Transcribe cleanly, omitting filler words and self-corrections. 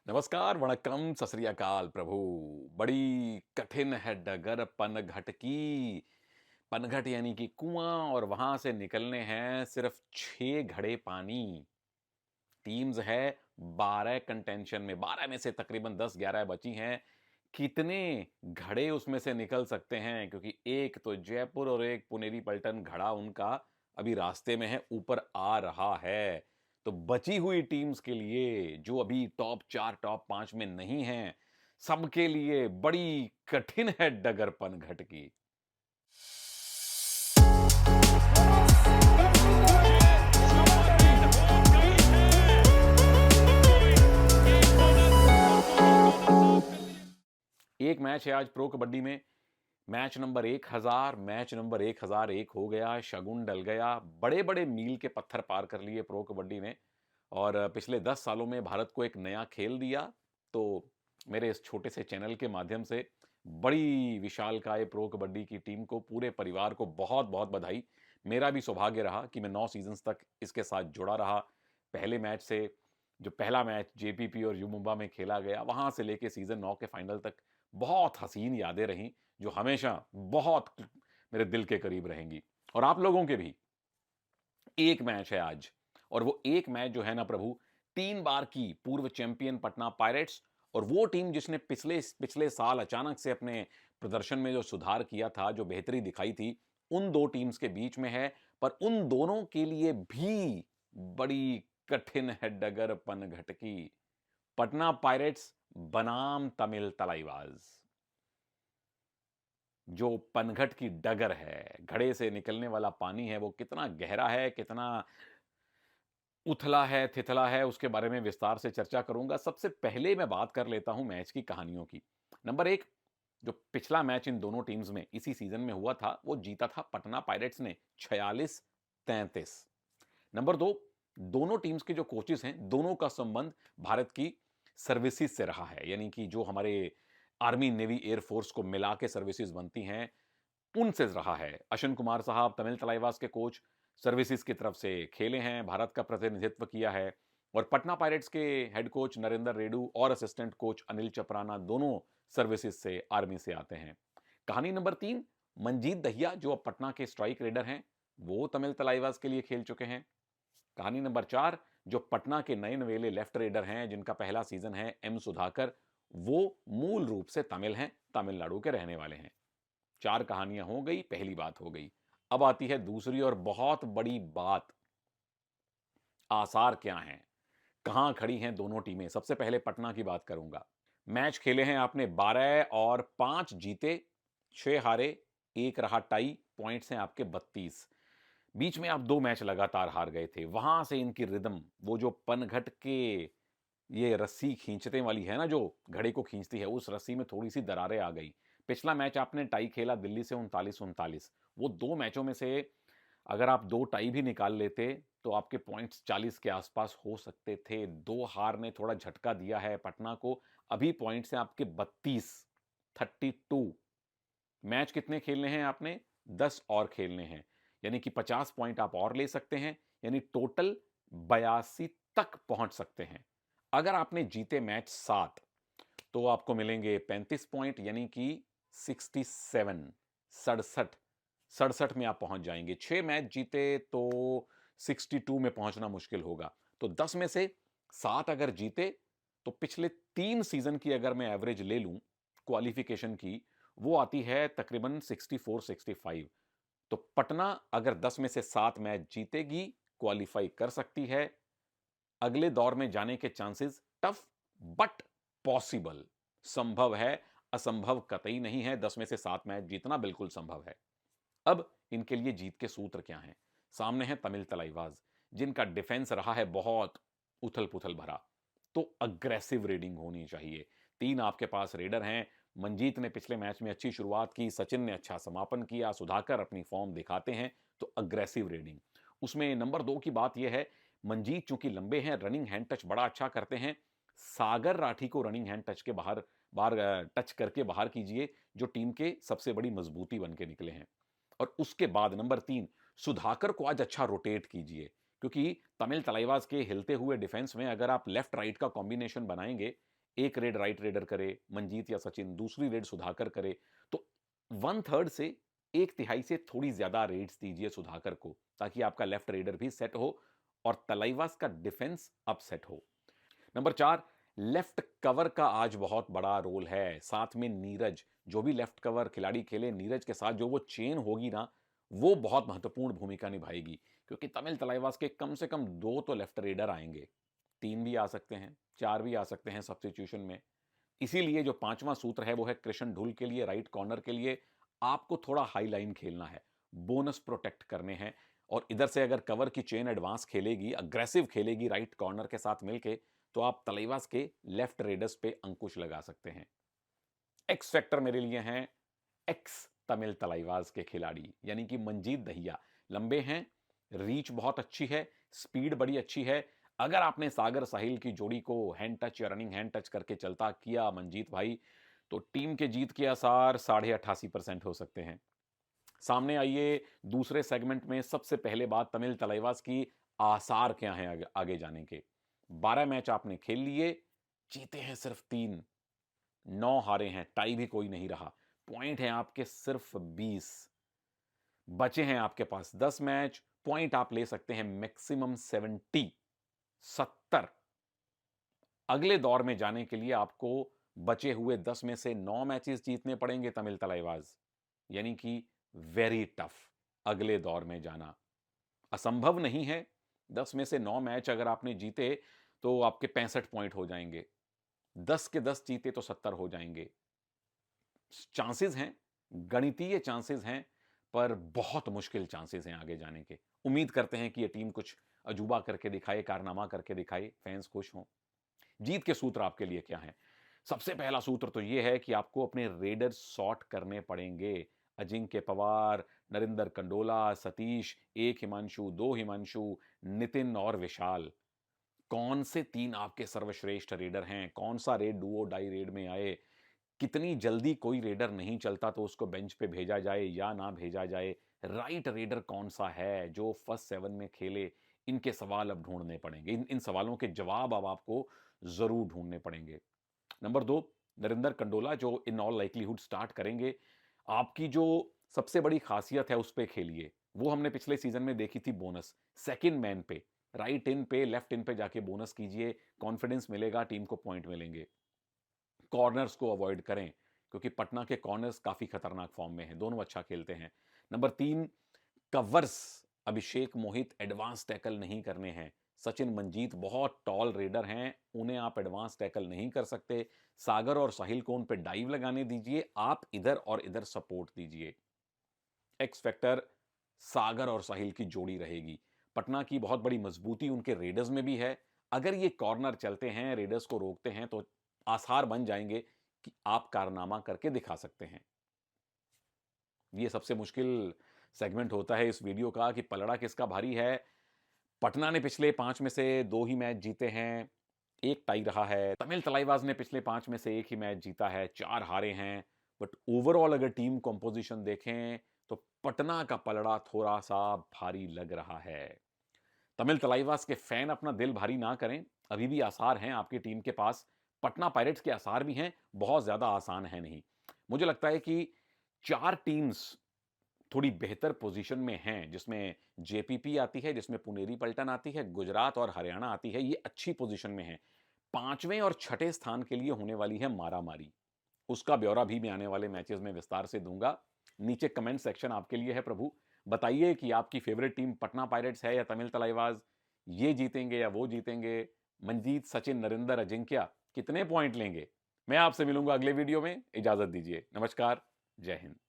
नमस्कार, वणक्कम, सत श्री अकाल प्रभु। बड़ी कठिन है डगर पनघट की। पनघट यानी कि कुआं, और वहां से निकलने हैं सिर्फ 6 घड़े पानी। टीम्स है 12 कंटेंशन में, 12 में से तकरीबन 10-11 बची हैं। कितने घड़े उसमें से निकल सकते हैं, क्योंकि एक तो जयपुर और एक पुनेरी पलटन घड़ा उनका अभी रास्ते में है, ऊपर आ रहा है। तो बची हुई टीम्स के लिए, जो अभी टॉप 4 टॉप 5 में नहीं हैं, सबके लिए बड़ी कठिन है डगर पनघट की। एक मैच है आज प्रो कबड्डी में, मैच नंबर 1000, मैच नंबर 1001 हो गया, शगुन डल गया। बड़े बड़े मील के पत्थर पार कर लिए प्रो कबड्डी ने, और पिछले 10 सालों में भारत को एक नया खेल दिया। तो मेरे इस छोटे से चैनल के माध्यम से बड़ी विशालकाय प्रो कबड्डी की टीम को, पूरे परिवार को बहुत बहुत बधाई। मेरा भी सौभाग्य रहा कि मैं 9 सीजन्स तक इसके साथ जुड़ा रहा। पहले मैच से, जो पहला मैच जेपीपी और यू मुंबा में खेला गया, वहां से लेके सीजन 9 के फाइनल तक बहुत हसीन यादें रहीं, जो हमेशा बहुत मेरे दिल के करीब रहेंगी। और आप लोगों के भी। एक मैच है आज, और वो एक मैच जो है ना प्रभु, 3 बार की पूर्व चैंपियन पटना पायरेट्स, और वो टीम जिसने पिछले पिछले साल अचानक से अपने प्रदर्शन में जो सुधार किया था, जो बेहतरी दिखाई थी, उन दो टीम्स के बीच में है। पर उन दोनों के लिए भी बड़ी कठिन है डगर पनघट की। पटना पायरेट्स बनाम तमिल तलाईवाज। जो पनघट की डगर है, घड़े से निकलने वाला पानी है, वो कितना गहरा है, कितना उथला है, थिथला है, उसके बारे में विस्तार से चर्चा करूंगा। सबसे पहले मैं बात कर लेता हूं मैच की कहानियों की। नंबर 1, जो पिछला मैच इन दोनों टीम्स में इसी सीजन में हुआ था, वो जीता था पटना पायरेट्स ने 46-33। नंबर 2, दोनों टीम्स के जो कोचेस हैं, दोनों का संबंध भारत की सर्विसेज से रहा है, यानी कि जो हमारे आर्मी, नेवी, एयरफोर्स को मिला के सर्विसेज बनती हैं, उनसे रहा है। अश्विन कुमार साहब, तमिल तलाईवास के कोच, सर्विसेज की तरफ से खेले हैं, भारत का प्रतिनिधित्व किया है। और पटना पायरेट्स के हेड कोच नरेंद्र रेडू और असिस्टेंट कोच अनिल चपराना, दोनों सर्विसेज से, आर्मी से आते हैं। कहानी नंबर 3, मंजीत दहिया, जो अब पटना के स्ट्राइक रेडर हैं, वो तमिल तलाईवास के लिए खेल चुके हैं। कहानी नंबर 4, जो पटना के नए नवेले लेफ्ट रेडर हैं, जिनका पहला सीजन है, एम सुधाकर, वो मूल रूप से तमिल हैं, तमिलनाडु के रहने वाले हैं। 4 कहानियां हो गई, पहली बात हो गई। अब आती है दूसरी और बहुत बड़ी बात। आसार क्या हैं, कहां खड़ी हैं दोनों टीमें। सबसे पहले पटना की बात करूंगा। मैच खेले हैं आपने 12 और 5 जीते, 6 हारे, 1 रहा टाई, पॉइंट्स हैं आपके 32। बीच में आप 2 मैच लगातार हार गए थे। वहां से इनकी रिदम, वो जो पनघट के, ये रस्सी खींचने वाली है ना, जो घड़े को खींचती है, उस रस्सी में थोड़ी सी दरारें आ गई। पिछला मैच आपने टाई खेला दिल्ली से 39-39। वो 2 मैचों में से अगर आप 2 टाई भी निकाल लेते, तो आपके पॉइंट्स 40 के आसपास हो सकते थे। 2 हार ने थोड़ा झटका दिया है पटना को। अभी पॉइंट्स हैं आपके 32, 32। मैच कितने खेलने हैं आपने? 10 और खेलने हैं, यानी कि 50 पॉइंट आप और ले सकते हैं, यानी टोटल 82 तक पहुंच सकते हैं। अगर आपने जीते मैच 7, तो आपको मिलेंगे 35 पॉइंट, यानी कि 67, 67, 67 में आप पहुंच जाएंगे। 6 मैच जीते तो 62 में पहुंचना मुश्किल होगा। तो 10 में से 7 अगर जीते, तो पिछले 3 सीजन की अगर मैं एवरेज ले लूं क्वालिफिकेशन की, वो आती है तकरीबन 64-65। तो पटना अगर 10 में से 7 मैच जीतेगी, क्वालिफाई कर सकती है। अगले दौर में जाने के चांसेस टफ बट पॉसिबल, संभव है, असंभव कतई नहीं है। 10 में से 7 मैच जीतना बिल्कुल संभव है। अब इनके लिए जीत के सूत्र क्या हैं? सामने है तमिल तलाईवाज, जिनका डिफेंस रहा है बहुत उथल पुथल भरा। तो अग्रेसिव रेडिंग होनी चाहिए। 3 आपके पास रेडर हैं। मंजीत ने पिछले मैच में अच्छी शुरुआत की, सचिन ने अच्छा समापन किया, सुधाकर अपनी फॉर्म दिखाते हैं, तो अग्रेसिव रेडिंग। उसमें नंबर 2 की बात यह है, मंजीत चूंकि लंबे हैं, रनिंग हैंड टच बड़ा अच्छा करते हैं। सागर राठी को रनिंग हैंड टच के बाहर बाहर टच करके बाहर कीजिए, जो टीम के सबसे बड़ी मजबूती बन के निकले हैं। और उसके बाद नंबर 3, सुधाकर को आज अच्छा रोटेट कीजिए, क्योंकि तमिल तलाईवाज के हिलते हुए डिफेंस में अगर आप लेफ्ट राइट का कॉम्बिनेशन बनाएंगे, एक रेड राइट रेडर करे मंजीत या सचिन, दूसरी रेड सुधाकर करे, तो 1/3 से 1/3 से थोड़ी ज्यादा रेड्स दीजिए सुधाकर को, ताकि आपका लेफ्ट रेडर भी सेट हो और तलाइवास का डिफेंस अपसेट हो। नंबर 4, लेफ्ट कवर का आज बहुत बड़ा रोल है। साथ में नीरज, जो भी लेफ्ट कवर खिलाड़ी खेले, नीरज के साथ जो वो चेन होगी ना, वो बहुत महत्वपूर्ण भूमिका निभाएगी, क्योंकि तमिल तलाइवास के कम से कम 2 तो लेफ्ट रेडर आएंगे, 3 भी आ सकते हैं, 4 भी आ सकते हैं सब्स्टिट्यूशन में। इसीलिए जो 5वां सूत्र है वो है कृष्ण ढुल के लिए, राइट कॉर्नर के लिए आपको थोड़ा हाई लाइन खेलना है, बोनस प्रोटेक्ट करने हैं। और इधर से अगर कवर की चेन एडवांस खेलेगी, अग्रेसिव खेलेगी राइट कॉर्नर के साथ मिलके, तो आप तलाइवास के लेफ्ट रेडर्स पे अंकुश लगा सकते हैं। एक्स फैक्टर मेरे लिए हैं एक्स तमिल तलाइवास के खिलाड़ी, यानी कि मंजीत दहिया। लंबे हैं, रीच बहुत अच्छी है, स्पीड बड़ी अच्छी है। अगर आपने सागर साहिल की जोड़ी को हैंड टच या रनिंग हैंड टच करके चलता किया मंजीत भाई, तो टीम के जीत के आसार 88.5% हो सकते हैं। सामने आइए दूसरे सेगमेंट में। सबसे पहले बात तमिल तलाइवास की, आसार क्या हैं आगे जाने के। 12 मैच आपने खेल लिए, जीते हैं सिर्फ 3, 9 हारे हैं, टाई भी कोई नहीं रहा। पॉइंट हैं आपके सिर्फ 20, बचे हैं आपके पास 10 मैच, पॉइंट आप ले सकते हैं मैक्सिमम 70। अगले दौर में जाने के लिए आपको बचे हुए 10 में से 9 मैचेस जीतने पड़ेंगे तमिल तलाइवास, यानी कि वेरी टफ अगले दौर में जाना। असंभव नहीं है, 10 में से 9 मैच अगर आपने जीते तो आपके 65 पॉइंट हो जाएंगे, 10 के 10 जीते तो 70 हो जाएंगे। चांसेस हैं, गणितीय चांसेस हैं, पर बहुत मुश्किल चांसेस हैं आगे जाने के। उम्मीद करते हैं कि यह टीम कुछ अजूबा करके दिखाए, कारनामा करके दिखाए, फैंस खुश हों। जीत के सूत्र आपके लिए क्या हैं? सबसे पहला सूत्र तो यह है कि आपको अपने रेडर सॉर्ट करने पड़ेंगे। अजिंक्य पवार, नरिंदर कंडोला, सतीश, 1 हिमांशु, 2 हिमांशु, नितिन और विशाल, कौन से 3 आपके सर्वश्रेष्ठ रेडर हैं? कौन सा रेड डुओ डाई रेड में आए? कितनी जल्दी कोई रेडर नहीं चलता तो उसको बेंच पे भेजा जाए या ना भेजा जाए? राइट रेडर कौन सा है जो फर्स्ट 7 में खेले? इनके सवाल अब ढूंढने पड़ेंगे। इन सवालों के जवाब अब आपको जरूर ढूंढने पड़ेंगे। नंबर 2, नरिंदर कंडोला, जो इन ऑल लाइकलीहुड स्टार्ट करेंगे। आपकी जो सबसे बड़ी खासियत है उस पे खेलिए। वो हमने पिछले सीजन में देखी थी, बोनस सेकंड मैन पे, राइट इन पे, लेफ्ट इन पे जाके बोनस कीजिए, कॉन्फिडेंस मिलेगा, टीम को पॉइंट मिलेंगे। कॉर्नर्स को अवॉइड करें, क्योंकि पटना के कॉर्नर्स काफी खतरनाक फॉर्म में हैं, दोनों अच्छा खेलते हैं। नंबर 3, कवर्स, अभिषेक मोहित एडवांस टैकल नहीं करने हैं। सचिन मंजीत बहुत टॉल रेडर हैं, उन्हें आप एडवांस टैकल नहीं कर सकते। सागर और साहिल को उन पे डाइव लगाने दीजिए, आप इधर और इधर सपोर्ट दीजिए। एक्स फैक्टर सागर और साहिल की जोड़ी रहेगी। पटना की बहुत बड़ी मजबूती उनके रेडर्स में भी है। अगर ये कॉर्नर चलते हैं, रेडर्स को रोकते हैं, तो आसार बन जाएंगे कि आप कारनामा करके दिखा सकते हैं। ये सबसे मुश्किल सेगमेंट होता है इस वीडियो का कि पलड़ा किसका भारी है। पटना ने पिछले 5 में से 2 ही मैच जीते हैं, 1 टाई रहा है। तमिल तलाइवास ने पिछले 5 में से 1 ही मैच जीता है, 4 हारे हैं। बट ओवरऑल अगर टीम कंपोजिशन देखें तो पटना का पलड़ा थोड़ा सा भारी लग रहा है। तमिल तलाइवास के फैन अपना दिल भारी ना करें, अभी भी आसार हैं आपकी टीम के पास। पटना पायरेट्स के आसार भी हैं, बहुत ज्यादा आसान है नहीं। मुझे लगता है कि 4 टीम्स थोड़ी बेहतर पोजीशन में हैं, जिसमें जेपीपी आती है, जिसमें पुनेरी पल्टन आती है, गुजरात और हरियाणा आती है। ये अच्छी पोजीशन में है। 5वें और 6ठे स्थान के लिए होने वाली है मारामारी। उसका ब्यौरा भी मैं आने वाले मैचेस में विस्तार से दूंगा। नीचे कमेंट सेक्शन आपके लिए है प्रभु। बताइए कि आपकी फेवरेट टीम पटना पायरेट्स है या तमिल तलाइवास? ये जीतेंगे या वो जीतेंगे? मंजीत, सचिन, नरिंदर, अजिंक्य कितने पॉइंट लेंगे? मैं आपसे मिलूंगा अगले वीडियो में। इजाजत दीजिए। नमस्कार, जय हिंद।